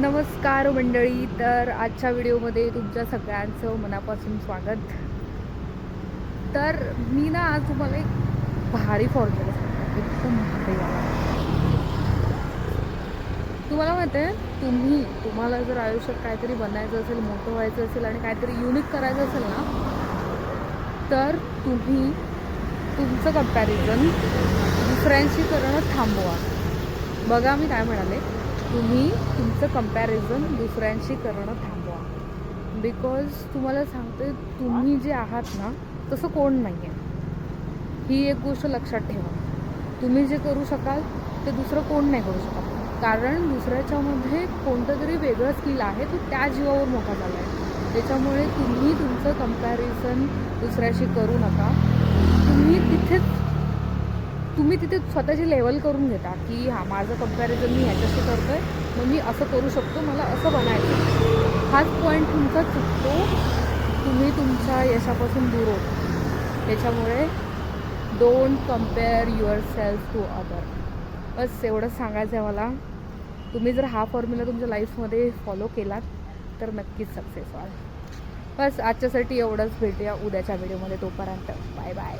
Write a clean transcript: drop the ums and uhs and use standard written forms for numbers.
नमस्कार मंडळी. तर आजच्या व्हिडिओमध्ये तुमच्या सगळ्यांचं मनापासून स्वागत. तर मी ना आज तुम्हाला एक भारी फॉर्म्युला सांगते, एकदम भारीवाला. तुम्हाला माहिती आहे, तुम्हाला जर आयुष्यात काहीतरी बनायचं असेल, मोठं व्हायचं असेल आणि काहीतरी युनिक करायचं असेल ना, तर तुम्ही तुमचं कंपॅरिझन दुसऱ्यांशी करणं थांबवा. बघा मी काय म्हणाले, तुम्ही तुमचं कंपॅरिझन दुसऱ्यांशी करणं थांबवा. बिकॉज तुम्हाला सांगते, तुम्ही जे आहात ना तसं कोण नाही आहे. ही एक गोष्ट लक्षात ठेवा. तुम्ही जे करू शकाल ते दुसरं कोण नाही करू शकत. कारण दुसऱ्याच्यामध्ये कोणतं तरी वेगळं स्किल आहे, तो त्या जीवावर मोठा झाला आहे. त्याच्यामुळे तुम्ही तुमचं कंपॅरिझन दुसऱ्याशी करू नका. तुम्ही तिथे स्वतःची लेवल करून घेता की हां, माझं कंपॅरिझन मी ह्याच्याशी करतो आहे, मग मी असं करू शकतो, मला असं बनायचं. हाच पॉईंट तुमचा चुकतो. तुम्ही तुमच्या यशापासून दूर होता. त्याच्यामुळे don't compare yourself to other. बस एवढंच सांगायचं आहे मला. तुम्ही जर हा फॉर्म्युला तुमच्या लाईफमध्ये फॉलो केलात तर नक्कीच सक्सेस व्हाल. बस आजच्यासाठी एवढंच. भेटूया उद्याच्या व्हिडिओमध्ये. तोपर्यंत बाय बाय.